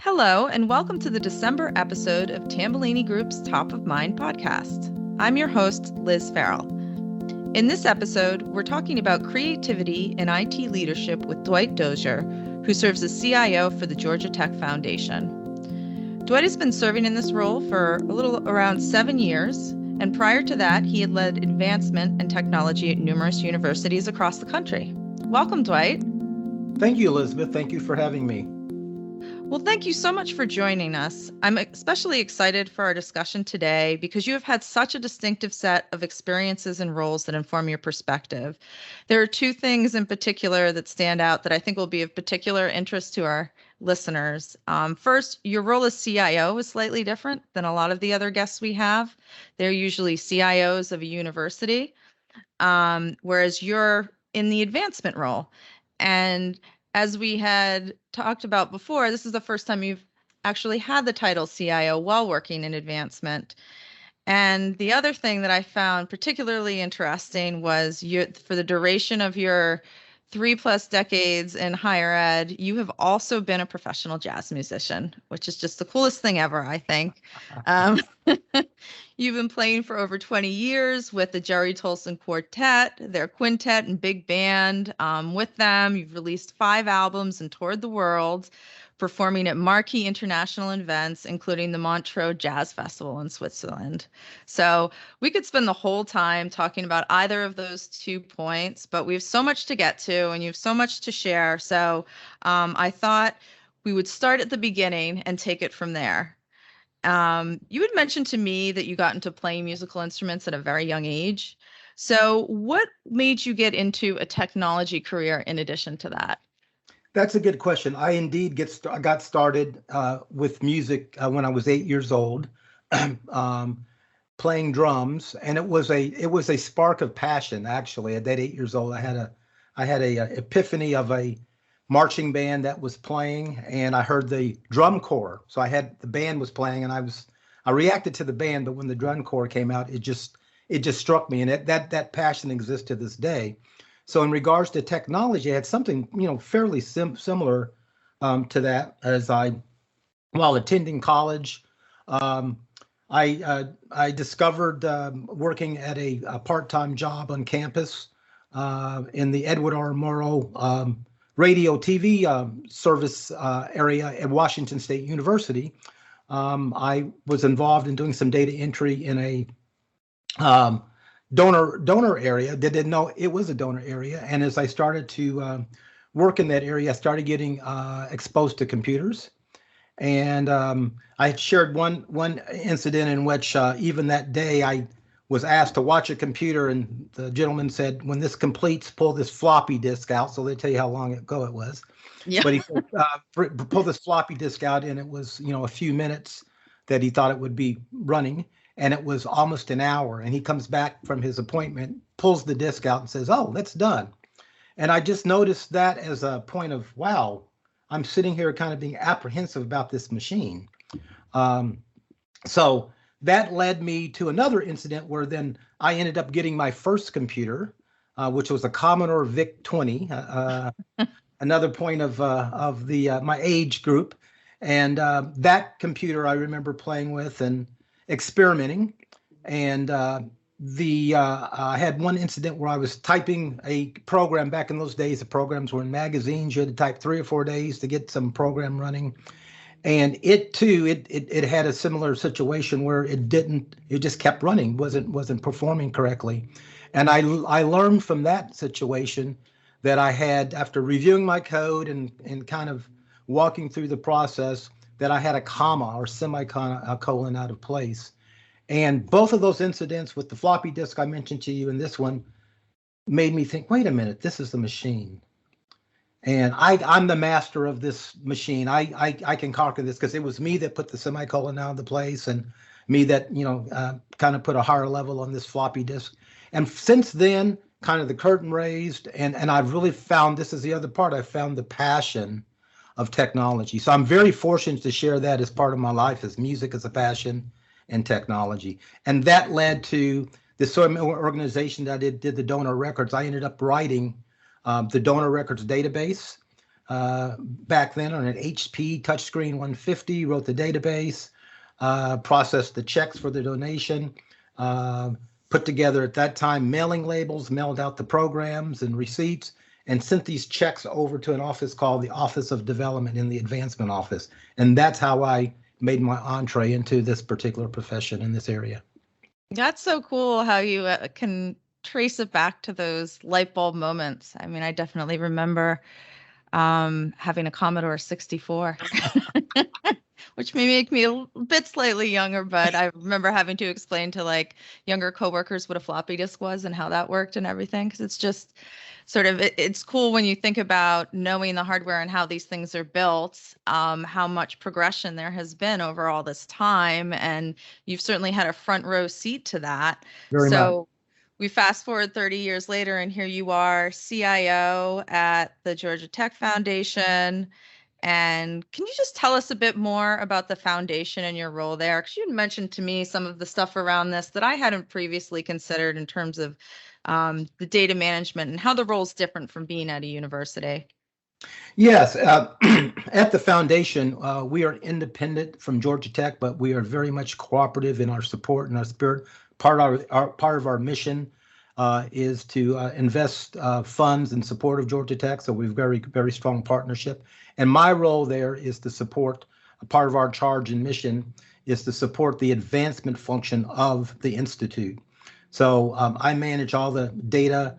Hello, and welcome to the December episode of Tambellini Group's Top of Mind podcast. I'm your host, Liz Farrell. In this episode, we're talking about creativity and IT leadership with Dwight Dozier, who serves as CIO for the Georgia Tech Foundation. Dwight has been serving in this role for a little around 7 years, and prior to that, he had led advancement and technology at numerous universities across the country. Welcome, Dwight. Thank you, Elizabeth. Thank you for having me. Well, thank you so much for joining us. I'm especially excited for our discussion today because you have had such a distinctive set of experiences and roles that inform your perspective. There are two things in particular that stand out that I think will be of particular interest to our listeners. First, your role as CIO is slightly different than a lot of the other guests we have. They're usually CIOs of a university, whereas you're in the advancement role. And as we had talked about before, this is the first time you've actually had the title CIO while working in advancement. And the other thing that I found particularly interesting was for the duration of your 3+ decades in higher ed, you have also been a professional jazz musician, which is just the coolest thing ever, I think. You've been playing for over 20 years with the Jerry Tolson Quartet, their quintet and big band. With them, you've released 5 albums and toured the world, performing at marquee international events, including the Montreux Jazz Festival in Switzerland. So we could spend the whole time talking about either of those 2 points, but we have so much to get to and you have so much to share. So I thought we would start at the beginning and take it from there. You had mentioned to me that you got into playing musical instruments at a very young age. So what made you get into a technology career in addition to that? That's a good question. I indeed got started with music when I was 8 years old, playing drums, and it was a spark of passion. Actually, at that 8 years old, I had a epiphany of a marching band that was playing, and I heard the drum corps. So the band was playing, and I reacted to the band, but when the drum corps came out, it just struck me, and that passion exists to this day. So in regards to technology, I had something fairly similar to that while attending college. I discovered working at a part-time job on campus in the Edward R. Murrow radio TV service area at Washington State University. I was involved in doing some data entry in a donor area. They didn't know it was a donor area. And as I started to work in that area, I started getting exposed to computers. And I shared one incident in which even that day I was asked to watch a computer, and the gentleman said, when this completes, pull this floppy disk out. So they tell you how long ago it was. Yeah. But he said, pull this floppy disk out, and it was a few minutes that he thought it would be running. And it was almost an hour. And he comes back from his appointment, pulls the disk out and says, oh, that's done. And I just noticed that as a point of, wow, I'm sitting here kind of being apprehensive about this machine. So that led me to another incident where then I ended up getting my first computer, which was a Commodore VIC-20, another point of my age group. And that computer I remember playing with and experimenting, and I had one incident where I was typing a program. Back in those days, the programs were in magazines. You had to type 3 or 4 days to get some program running, and it had a similar situation where it just kept running, wasn't performing correctly. And I learned from that situation that I had, after reviewing my code and kind of walking through the process, that I had a comma or semicolon out of place. And both of those incidents with the floppy disk I mentioned to you and this one made me think, wait a minute, this is the machine. And I'm the master of this machine. I can conquer this, because it was me that put the semicolon out of the place, and me that, kind of put a higher level on this floppy disk. And since then, kind of the curtain raised, and I've really found, this is the other part, I found the passion of technology. So I'm very fortunate to share that as part of my life, as music as a passion and technology. And that led to this sort of organization that did the donor records. I ended up writing the donor records database. back then on an HP touchscreen 150, wrote the database, processed the checks for the donation, put together at that time mailing labels, mailed out the programs and receipts, and sent these checks over to an office called the Office of Development in the Advancement Office. And that's how I made my entree into this particular profession in this area. That's so cool how you can trace it back to those light bulb moments. I mean, I definitely remember having a Commodore 64, which may make me a bit slightly younger, but I remember having to explain to like younger coworkers what a floppy disk was and how that worked and everything. Because it's just sort of, it's cool when you think about knowing the hardware and how these things are built, how much progression there has been over all this time. And you've certainly had a front row seat to that. Very much. So we fast forward 30 years later, and here you are, CIO at the Georgia Tech Foundation. And can you just tell us a bit more about the foundation and your role there? Because you mentioned to me some of the stuff around this that I hadn't previously considered in terms of the data management and how the role is different from being at a university. Yes, at the foundation, we are independent from Georgia Tech, but we are very much cooperative in our support and our spirit. Part of our mission is to invest funds in support of Georgia Tech. So we've very strong partnership. And my role there is to support, a part of our charge and mission is to support the advancement function of the Institute. So I manage all the data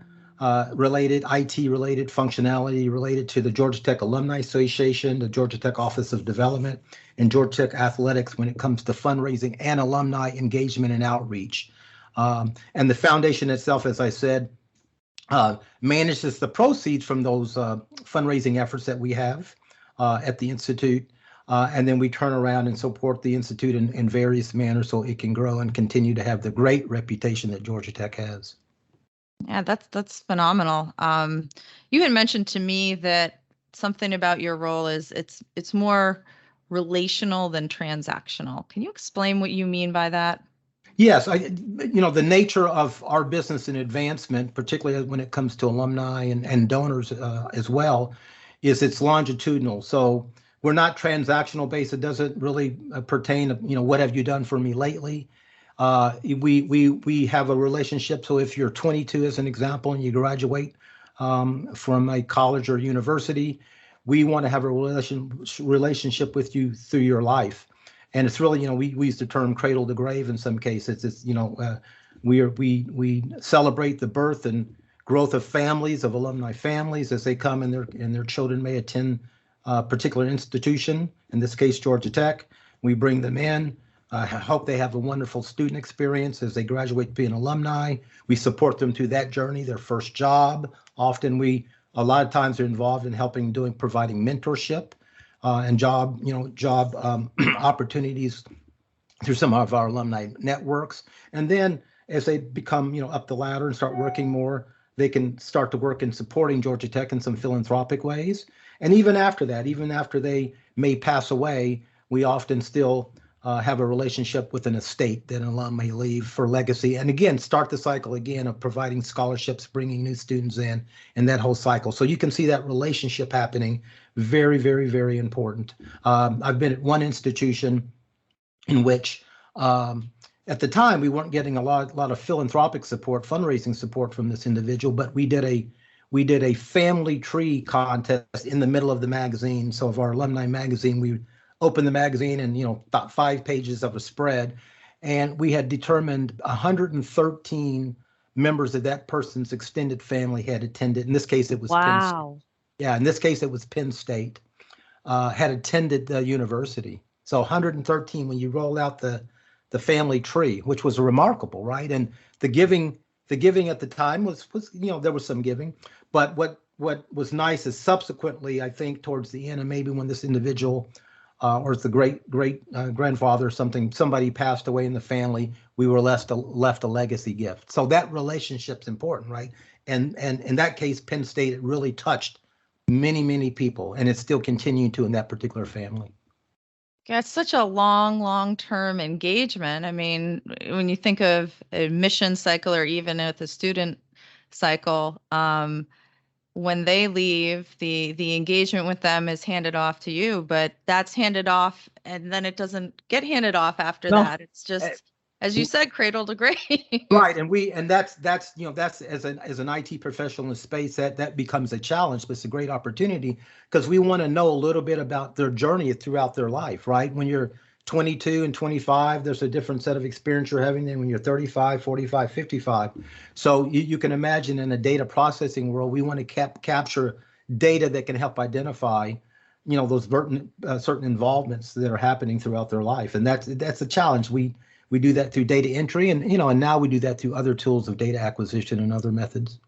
related, IT related functionality related to the Georgia Tech Alumni Association, the Georgia Tech Office of Development, and Georgia Tech Athletics when it comes to fundraising and alumni engagement and outreach. And the foundation itself, as I said, manages the proceeds from those fundraising efforts that we have at the Institute. And then we turn around and support the Institute in various manners so it can grow and continue to have the great reputation that Georgia Tech has. Yeah, that's phenomenal. You had mentioned to me that something about your role is it's more relational than transactional. Can you explain what you mean by that? Yes, the nature of our business and advancement, particularly when it comes to alumni and donors as well, is it's longitudinal. So we're not transactional based. It doesn't really pertain to, what have you done for me lately? We have a relationship. So if you're 22, as an example, and you graduate from a college or university, we want to have a relationship with you through your life. And it's really, we use the term cradle to grave in some cases. It's, we celebrate the birth and growth of families, of alumni families, as they come and their children may attend a particular institution, in this case, Georgia Tech. We bring them in. I hope they have a wonderful student experience as they graduate to be an alumni. We support them through that journey, their first job. Often a lot of times they're involved in providing mentorship and job opportunities through some of our alumni networks. And then as they become, up the ladder and start working more, they can start to work in supporting Georgia Tech in some philanthropic ways. And even after that, even after they may pass away, we often still have a relationship with an estate that an alum may leave for legacy. And again, start the cycle again of providing scholarships, bringing new students in, and that whole cycle. So you can see that relationship happening. Very, very, very important. I've been at one institution in which at the time we weren't getting a lot of philanthropic support, fundraising support from this individual, but we did a family tree contest in the middle of the magazine. So of our alumni magazine, we opened the magazine and, about 5 pages of a spread. And we had determined 113 members of that person's extended family had attended. In this case, it was Penn State. Yeah, in this case, it was Penn State, had attended the university. So 113, when you roll out the family tree, which was remarkable, right? And the giving at the time was there was some giving. But what was nice is subsequently, I think, towards the end, and maybe when this individual or it's the great grandfather or somebody passed away in the family, we were left a legacy gift. So that relationship's important, right? And in that case, Penn State, it really touched many, many people, and it's still continuing to in that particular family. Yeah, it's such a long-term engagement. I mean, when you think of a mission cycle or even with a student cycle, when they leave, the engagement with them is handed off to you, but that's handed off and then it doesn't get handed off after No, that. It's just, as you said, cradle to grave. right, and that's that's as an IT professional in the space that becomes a challenge, but it's a great opportunity because we want to know a little bit about their journey throughout their life, right? When you're 22 and 25, there's a different set of experience you're having than when you're 35, 45, 55. So you can imagine in a data processing world, we want to capture data that can help identify, those certain involvements that are happening throughout their life, and that's a challenge. We do that through data entry, and and now we do that through other tools of data acquisition and other methods.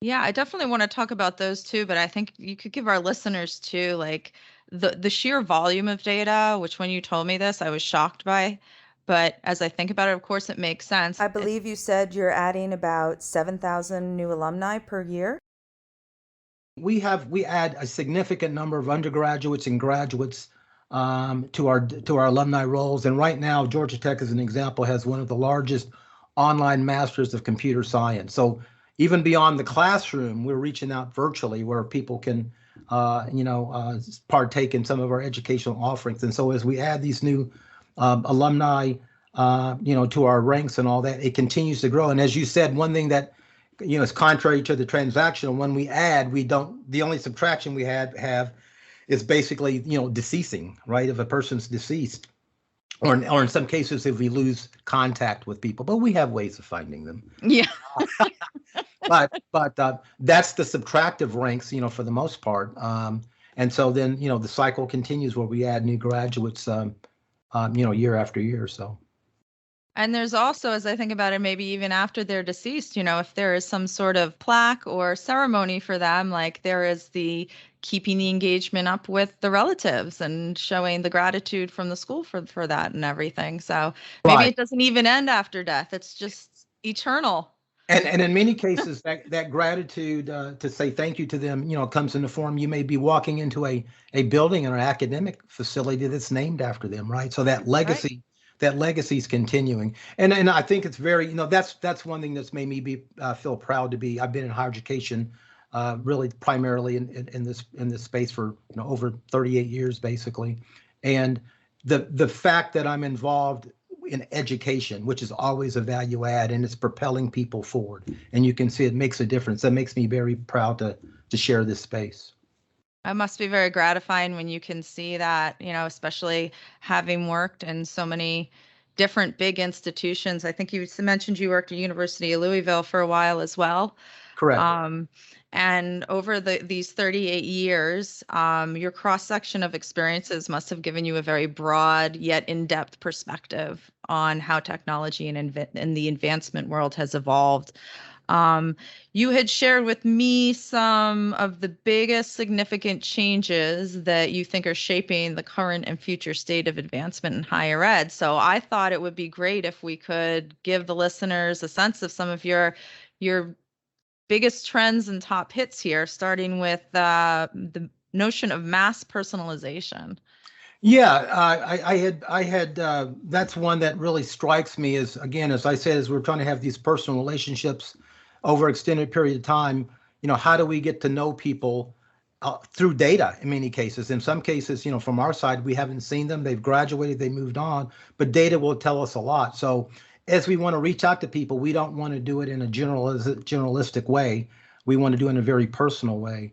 Yeah, I definitely want to talk about those too, but I think you could give our listeners too, like the sheer volume of data, which when you told me this, I was shocked by. But as I think about it, of course, it makes sense. I believe you said you're adding about 7,000 new alumni per year. We add a significant number of undergraduates and graduates to our alumni roles, and right now Georgia Tech, as an example, has one of the largest online masters of computer science. So even beyond the classroom, we're reaching out virtually where people can partake in some of our educational offerings. And so as we add these new alumni to our ranks and all that, it continues to grow. And as you said, one thing that is contrary to the transactional, when we add, the only subtraction we have is basically deceasing, right? If a person's deceased, or in some cases if we lose contact with people, but we have ways of finding them. Yeah. but that's the subtractive ranks, for the most part. And so then the cycle continues where we add new graduates year after year. So. And there's also, as I think about it, maybe even after they're deceased, if there is some sort of plaque or ceremony for them, like there is the keeping the engagement up with the relatives and showing the gratitude from the school for that and everything. So maybe Right. It doesn't even end after death. It's just eternal. And in many cases, that gratitude to say thank you to them, comes in the form, you may be walking into a building or an academic facility that's named after them, right? So that legacy. Right. That legacy is continuing, and I think it's very, that's one thing that's made me feel proud to be. I've been in higher education, really primarily in this space for over 38 years basically, and the fact that I'm involved in education, which is always a value add, and it's propelling people forward, and you can see it makes a difference. That makes me very proud to share this space. It must be very gratifying when you can see that, especially having worked in so many different big institutions. I think you mentioned you worked at University of Louisville for a while as well. Correct. And over these 38 years, your cross-section of experiences must have given you a very broad yet in-depth perspective on how technology and the advancement world has evolved. You had shared with me some of the biggest significant changes that you think are shaping the current and future state of advancement in higher ed. So I thought it would be great if we could give the listeners a sense of some of your biggest trends and top hits here, starting with the notion of mass personalization. Yeah, I had that's one that really strikes me as, again, as I said, as we're trying to have these personal relationships over extended period of time, how do we get to know people through data in many cases? In some cases, from our side, we haven't seen them. They've graduated, they moved on, but data will tell us a lot. So as we want to reach out to people, we don't want to do it in a generalistic way. We want to do it in a very personal way.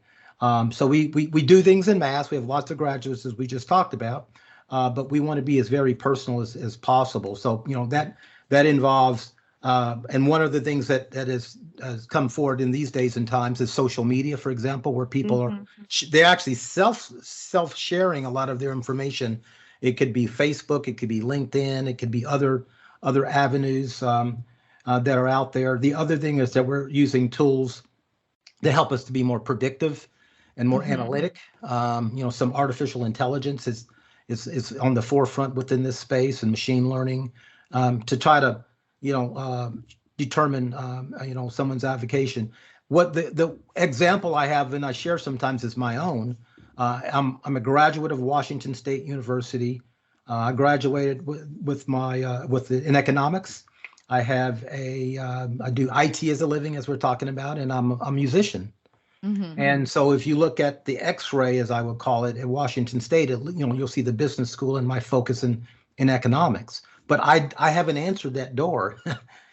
So we do things in mass. We have lots of graduates, as we just talked about, but we want to be as very personal as possible. So that involves, and one of the things that has come forward in these days and times is social media, for example, where people are they're actually self sharing a lot of their information. It could be Facebook, it could be LinkedIn, it could be other avenues that are out there. The other thing is that we're using tools that help us to be more predictive and more analytic. Some artificial intelligence is on the forefront within this space, and machine learning to try to determine someone's avocation. What the example I have, and I share sometimes, is my own. I'm a graduate of Washington State University. I graduated in economics. I do IT as a living, as we're talking about, and I'm a musician. Hmm. And so if you look at the X-ray, as I would call it, at Washington State, you'll see the business school and my focus in economics. But I haven't answered that door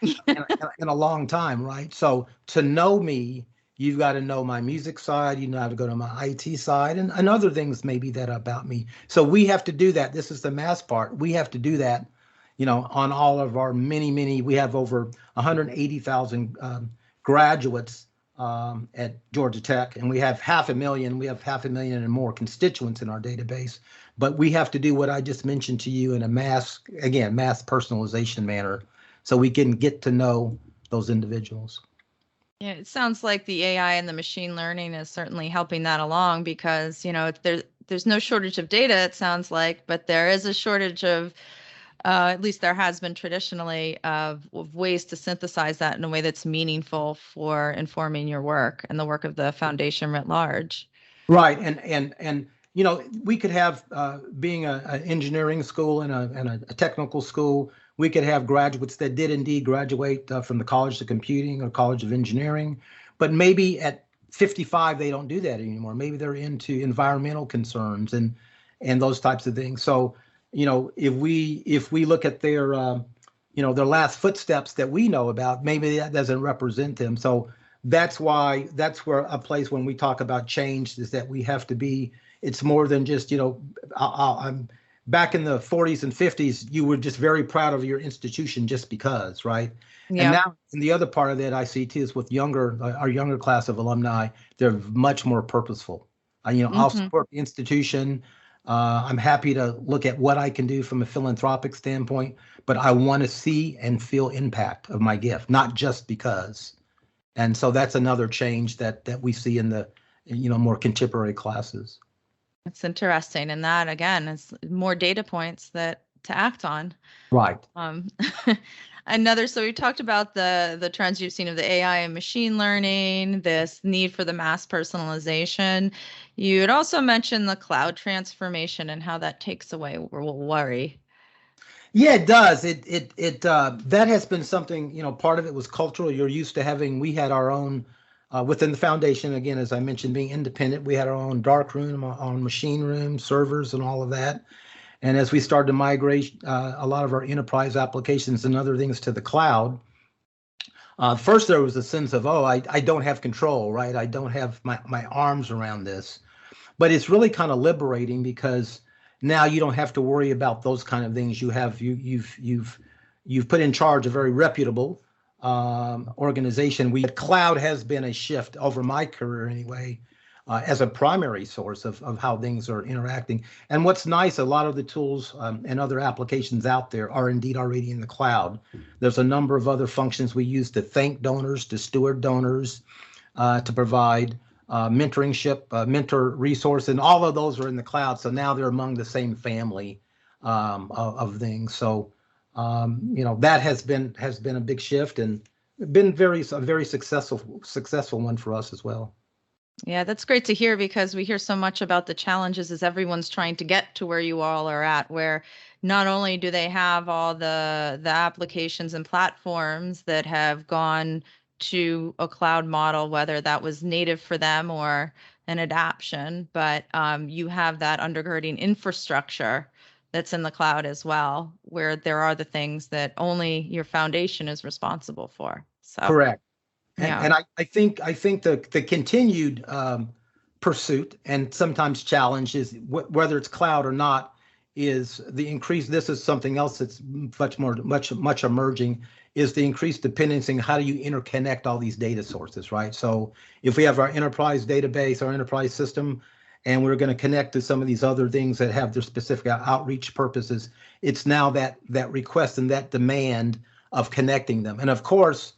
in a long time, right? So to know me, you've got to know my music side, you know how to go to my IT side and other things maybe that about me. So we have to do that. This is the math part. We have to do that, on all of our many, we have over 180,000 graduates at Georgia Tech, and we have half a million and more constituents in our database. But we have to do what I just mentioned to you in a mass personalization manner so we can get to know those individuals. Yeah, it sounds like the AI and the machine learning is certainly helping that along because, there's no shortage of data, it sounds like, but there is a shortage of, at least there has been traditionally, of ways to synthesize that in a way that's meaningful for informing your work and the work of the foundation writ large. Right, and we could have being an engineering school and a technical school, we could have graduates that did indeed graduate from the College of Computing or College of Engineering, but maybe at 55 they don't do that anymore. Maybe they're into environmental concerns and those types of things. So, if we look at their their last footsteps that we know about, maybe that doesn't represent them. So that's where a place when we talk about change is that we have to be. It's more than just I'm back in the 40s and 50s. You were just very proud of your institution just because, right? Yeah. And now, and the other part of that I see too is with our younger class of alumni, they're much more purposeful. I'll support the institution. I'm happy to look at what I can do from a philanthropic standpoint, but I want to see and feel impact of my gift, not just because. And so that's another change that we see in the more contemporary classes. That's interesting. And that again is more data points that to act on. Right. So we talked about the trends you've seen of the AI and machine learning, this need for the mass personalization. You had also mentioned the cloud transformation and how that takes away worry. Yeah, it does. That has been something, part of it was cultural. We had our own, within the foundation, again, as I mentioned, being independent, we had our own dark room, our own machine room, servers and all of that. And as we started to migrate a lot of our enterprise applications and other things to the cloud, first there was a sense of, I don't have control, right? I don't have my arms around this. But it's really kind of liberating because now you don't have to worry about those kind of things. You've put in charge a very reputable organization. Cloud has been a shift over my career anyway, as a primary source of how things are interacting. And what's nice, a lot of the tools and other applications out there are indeed already in the cloud. There's a number of other functions we use to thank donors, to steward donors, to provide mentorship, mentor resource, and all of those are in the cloud. So now they're among the same family of things. So that has been a big shift and been a very successful one for us as well. Yeah, that's great to hear because we hear so much about the challenges as everyone's trying to get to where you all are at, where not only do they have all the applications and platforms that have gone to a cloud model, whether that was native for them or an adaptation, but you have that undergirding infrastructure that's in the cloud as well, where there are the things that only your foundation is responsible for. So correct. Yeah. And I think the continued pursuit and sometimes challenge is whether it's cloud or not is the increase. This is something else that's much emerging is the increased dependency. How do you interconnect all these data sources, right? So if we have our enterprise database, our enterprise system, and we're going to connect to some of these other things that have their specific outreach purposes, it's now that request and that demand of connecting them. And of course,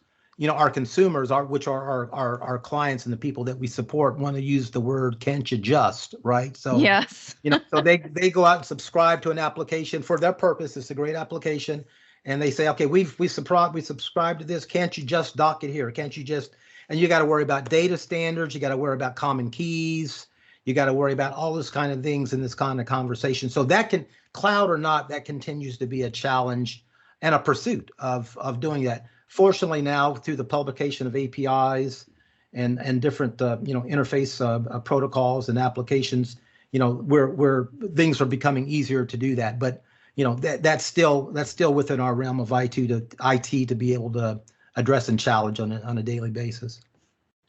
our consumers which are our clients and the people that we support want to use the word "can't you just," right? So yes, so they go out and subscribe to an application for their purpose. It's a great application, and they say, okay, we subscribe to this. Can't you just dock it here? Can't you just? And you got to worry about data standards. You got to worry about common keys. You got to worry about all this kind of things in this kind of conversation. So that can, cloud or not, that continues to be a challenge and a pursuit of doing that. Fortunately, now through the publication of APIs and different interface protocols and applications, where things are becoming easier to do that. But that's still within our realm of IT to be able to address and challenge on a daily basis.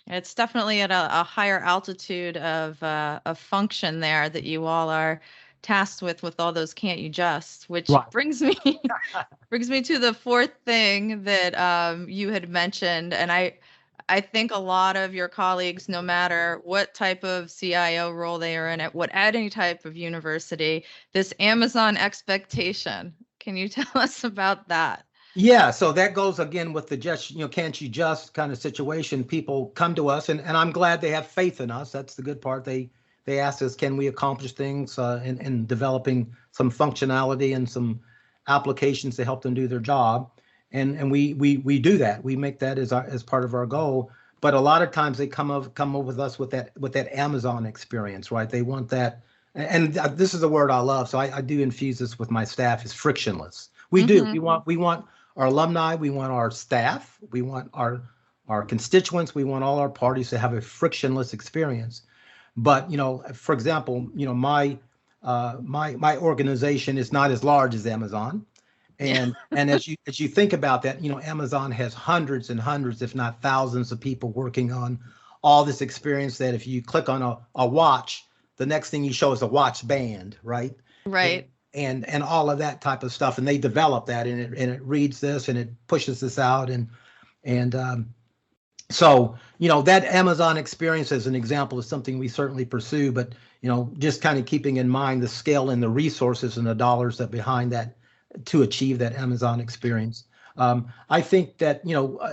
It's definitely at a higher altitude of function there that you all are tasked with all those can't you just, which Right. brings me to the fourth thing that you had mentioned. And I think a lot of your colleagues, no matter what type of CIO role they are in at any type of university, this Amazon expectation. Can you tell us about that? Yeah, so that goes again with the just, can't you just kind of situation. People come to us, and I'm glad they have faith in us. That's the good part. They ask us, can we accomplish things in developing some functionality and some applications to help them do their job, and we do that. We make that as part of our goal. But a lot of times they come up with us with that Amazon experience, right? They want that, and this is the word I love. So I do infuse this with my staff, is frictionless. We do. We want our alumni, we want our staff, we want our constituents, we want all our parties to have a frictionless experience. But for example, my organization is not as large as Amazon, and as you think about that, Amazon has hundreds and hundreds, if not thousands, of people working on all this experience. That if you click on a watch, the next thing you show is a watch band, right? Right. And all of that type of stuff, and they develop that, and it reads this and it pushes this out, and so that Amazon experience as an example is something we certainly pursue, but just kind of keeping in mind the scale and the resources and the dollars that behind that to achieve that Amazon experience. I think that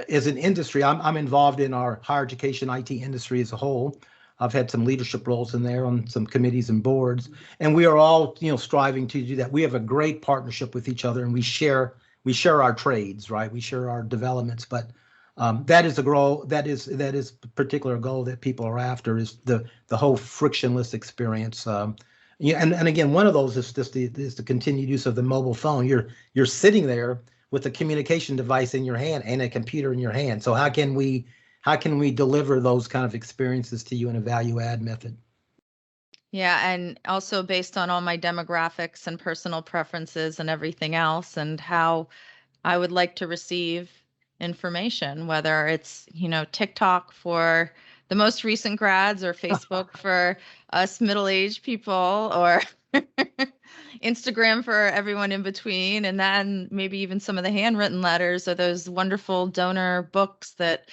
as an industry, I'm involved in our higher education IT industry as a whole. I've had some leadership roles in there on some committees and boards, and we are all, striving to do that. We have a great partnership with each other, and we share our trades, right? We share our developments, but that is a goal. That is a particular goal that people are after, is the whole frictionless experience. And again, one of those is just the continued use of the mobile phone. You're sitting there with a communication device in your hand and a computer in your hand. So how can we deliver those kind of experiences to you in a value add method? Yeah, and also based on all my demographics and personal preferences and everything else, and how I would like to receive information, whether it's, TikTok for the most recent grads or Facebook for us middle-aged people, or Instagram for everyone in between, and then maybe even some of the handwritten letters or those wonderful donor books that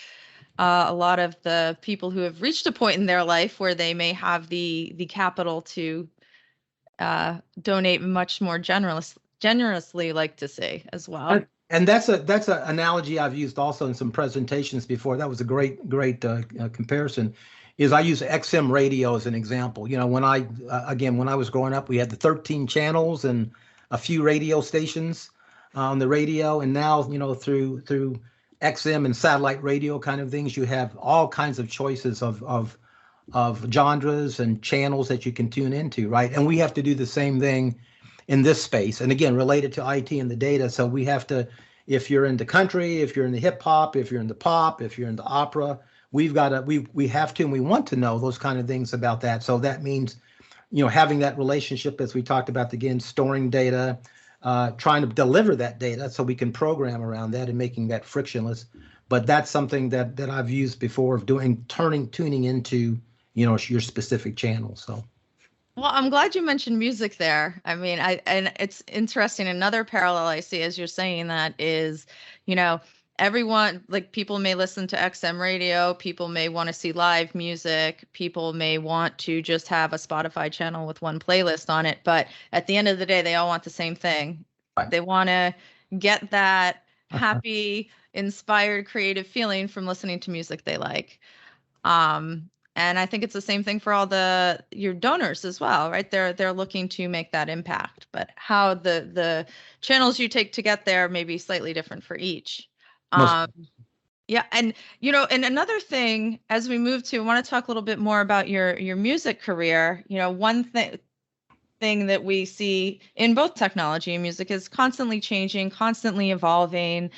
a lot of the people who have reached a point in their life where they may have the capital to donate much more generously like to see as well. And that's a analogy I've used also in some presentations before. That was a great comparison. Is I use XM radio as an example. When I was growing up, we had the 13 channels and a few radio stations on the radio, and now through XM and satellite radio kind of things, you have all kinds of choices of genres and channels that you can tune into, right? And we have to do the same thing in this space, and again, related to IT and the data. So we have to, if you're into country, if you're in the hip hop, if you're in the pop, if you're in the opera, we have to, and we want to know those kind of things about that. So that means, having that relationship, as we talked about, again, storing data, trying to deliver that data so we can program around that and making that frictionless. But that's something that I've used before, of tuning into, your specific channel. So. Well, I'm glad you mentioned music there. I mean, and it's interesting. Another parallel I see as you're saying that is, everyone, like, people may listen to XM radio, people may want to see live music, people may want to just have a Spotify channel with one playlist on it, but at the end of the day, they all want the same thing. Right. They want to get that happy, inspired, creative feeling from listening to music they like. And I think it's the same thing for all your donors as well, right? They're looking to make that impact, but how the channels you take to get there may be slightly different for each. Yeah, and and another thing, as we move to, I want to talk a little bit more about your music career. One thing that we see in both technology and music is constantly changing, constantly evolving.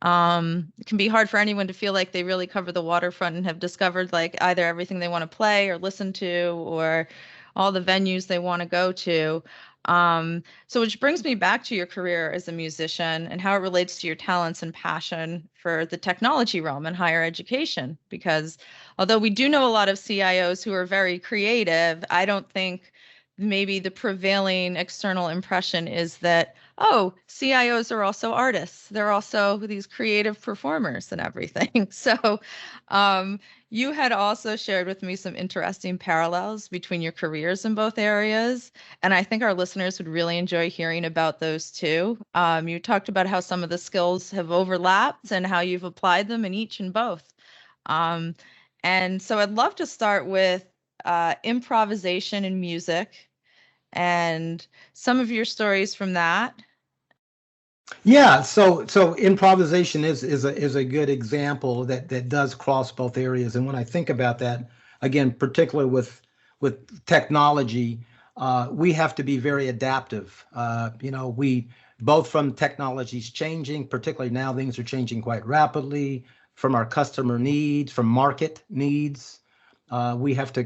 It can be hard for anyone to feel like they really cover the waterfront and have discovered like either everything they want to play or listen to or all the venues they want to go to. So which brings me back to your career as a musician and how it relates to your talents and passion for the technology realm and higher education. Because although we do know a lot of CIOs who are very creative, I don't think maybe the prevailing external impression is that, oh, CIOs are also artists. They're also these creative performers and everything. So you had also shared with me some interesting parallels between your careers in both areas. And I think our listeners would really enjoy hearing about those too. You talked about how some of the skills have overlapped and how you've applied them in each and both. Um, and so I'd love to start with improvisation in music and some of your stories from that. Yeah, so improvisation is a good example that does cross both areas. And when I think about that, again, particularly with technology, we have to be very adaptive. We both from technology's changing, particularly now things are changing quite rapidly, from our customer needs, from market needs. We have to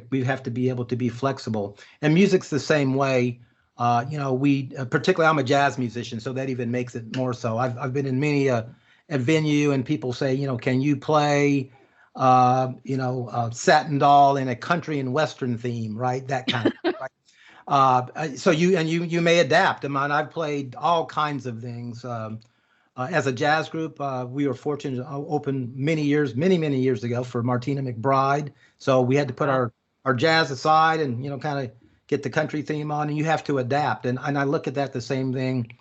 be able to be flexible. And music's the same way. We particularly I'm a jazz musician, so that even makes it more so. I've been in many a venue and people say, can you play, Satin Doll in a country and western theme, right? That kind of right. So you may adapt. I mean, I've played all kinds of things. As a jazz group, we were fortunate to open many years ago for Martina McBride. So we had to put our jazz aside and kind of get the country theme on, and you have to adapt. And I look at that the same thing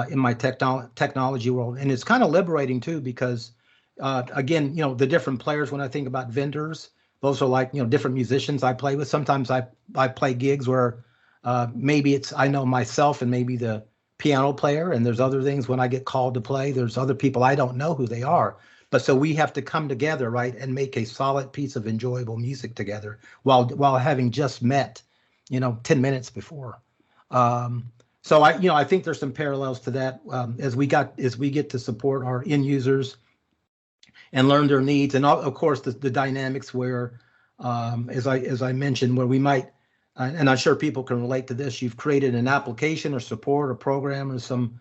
in my technology world, and it's kind of liberating too because again, the different players. When I think about vendors, those are like different musicians I play with. Sometimes I play gigs where maybe it's I know myself and maybe the piano player, and there's other things when I get called to play. There's other people I don't know who they are. But so we have to come together, right, and make a solid piece of enjoyable music together while having just met 10 minutes before. So I think there's some parallels to that as we get to support our end users and learn their needs, and of course the dynamics where, as I mentioned, where we might, and I'm sure people can relate to this. You've created an application or support or program or some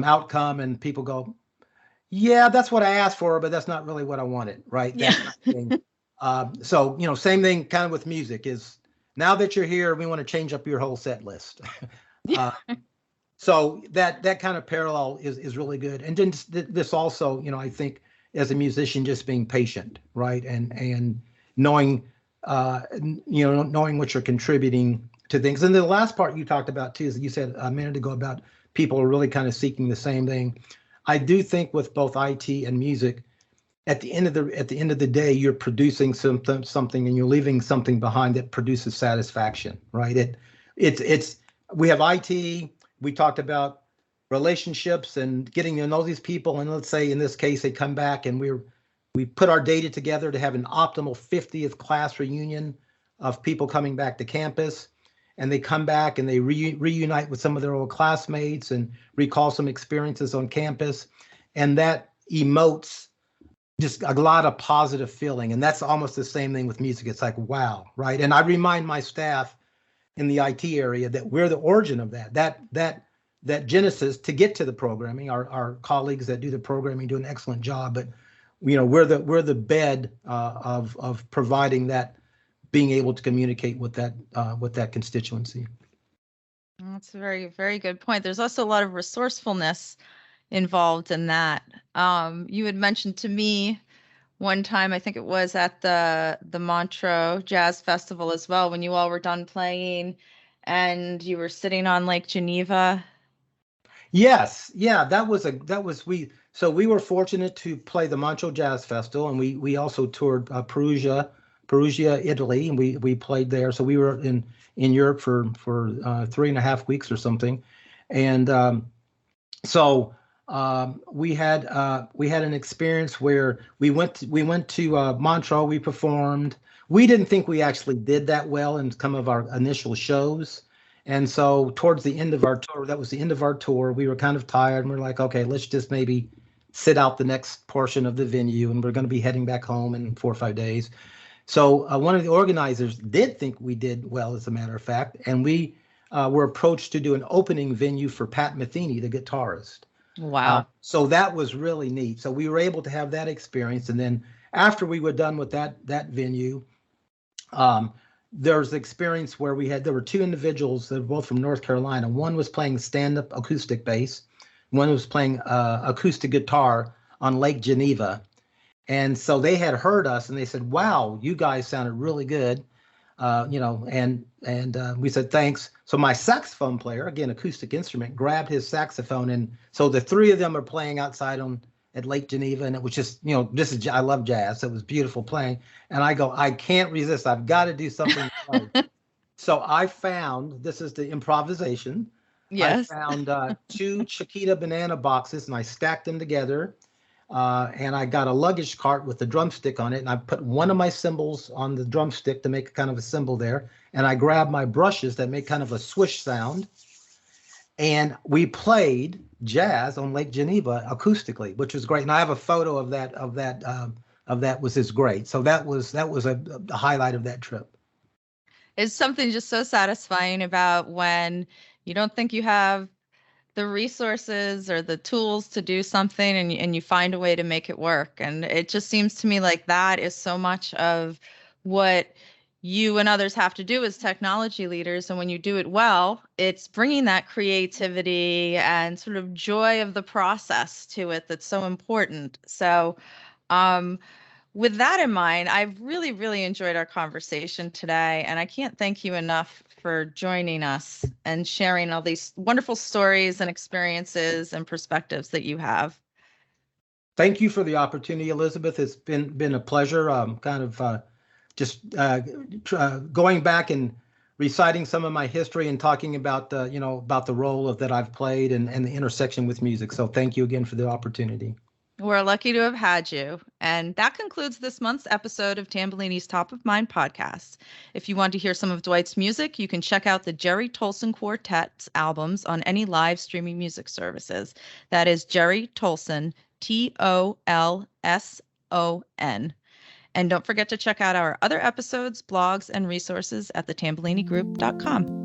outcome, and people go, yeah, that's what I asked for, but that's not really what I wanted, right? Yeah. That kind of thing. So same thing kind of with music is. Now that you're here, we want to change up your whole set list. So that kind of parallel is really good. And then this also, I think as a musician, just being patient, right, and knowing, knowing what you're contributing to things. And the last part you talked about too is you said a minute ago about people are really kind of seeking the same thing. I do think with both IT and music, at the end of the day, you're producing something and you're leaving something behind that produces satisfaction, right? We have IT. We talked about relationships and getting to know these people, and let's say in this case they come back and we put our data together to have an optimal 50th class reunion of people coming back to campus, and they come back and they reunite with some of their old classmates and recall some experiences on campus, and that emotes just a lot of positive feeling. And that's almost the same thing with music. It's like, wow, right? And I remind my staff in the IT area that we're the origin of that genesis to get to the programming. Our colleagues that do the programming do an excellent job, but we're the bed of providing that, being able to communicate with that constituency. That's a very, very good point. There's also a lot of resourcefulness involved in that. You had mentioned to me one time, I think it was at the Montreux Jazz Festival as well, when you all were done playing and you were sitting on Lake Geneva. Yes, yeah, so we were fortunate to play the Montreux Jazz Festival, and we also toured Perugia, Italy, and we played there. So we were in Europe for 3.5 weeks or something, and so we had an experience where we went to Montreux. We performed. We didn't think we actually did that well in some of our initial shows. And so towards the end of our tour, that was the end of our tour, we were kind of tired and we're like, okay, let's just maybe sit out the next portion of the venue, and we're going to be heading back home in 4 or 5 days. So one of the organizers did think we did well, as a matter of fact, and we were approached to do an opening venue for Pat Metheny, the guitarist. Wow. So that was really neat. So we were able to have that experience, and then after we were done with that venue, there was the experience where there were two individuals that were both from North Carolina. One was playing stand-up acoustic bass. One was playing acoustic guitar on Lake Geneva. And so they had heard us and they said, wow, you guys sounded really good. And we said, thanks. So my saxophone player, again, acoustic instrument, grabbed his saxophone. And so the three of them are playing outside at Lake Geneva. And it was just, I love jazz. So it was beautiful playing. And I go, I can't resist. I've got to do something. So I found, this is the improvisation. Yes. I found 2 Chiquita banana boxes and I stacked them together. And I got a luggage cart with a drumstick on it, and I put one of my cymbals on the drumstick to make kind of a cymbal there. And I grabbed my brushes that make kind of a swish sound. And we played jazz on Lake Geneva acoustically, which was great. And I have a photo of that was just great. So that was a highlight of that trip. It's something just so satisfying about when you don't think you have the resources or the tools to do something and you find a way to make it work. And it just seems to me like that is so much of what you and others have to do as technology leaders. And when you do it well, it's bringing that creativity and sort of joy of the process to it that's so important. So with that in mind, I've really, really enjoyed our conversation today, and I can't thank you enough for joining us and sharing all these wonderful stories and experiences and perspectives that you have. Thank you for the opportunity, Elizabeth. It's been a pleasure. Going back and reciting some of my history and talking about about the role that I've played and the intersection with music. So thank you again for the opportunity. We're lucky to have had you. And that concludes this month's episode of Tambellini's Top of Mind podcast. If you want to hear some of Dwight's music, you can check out the Jerry Tolson Quartet's albums on any live streaming music services. That is Jerry Tolson, Tolson. And don't forget to check out our other episodes, blogs, and resources at thetambollinigroup.com.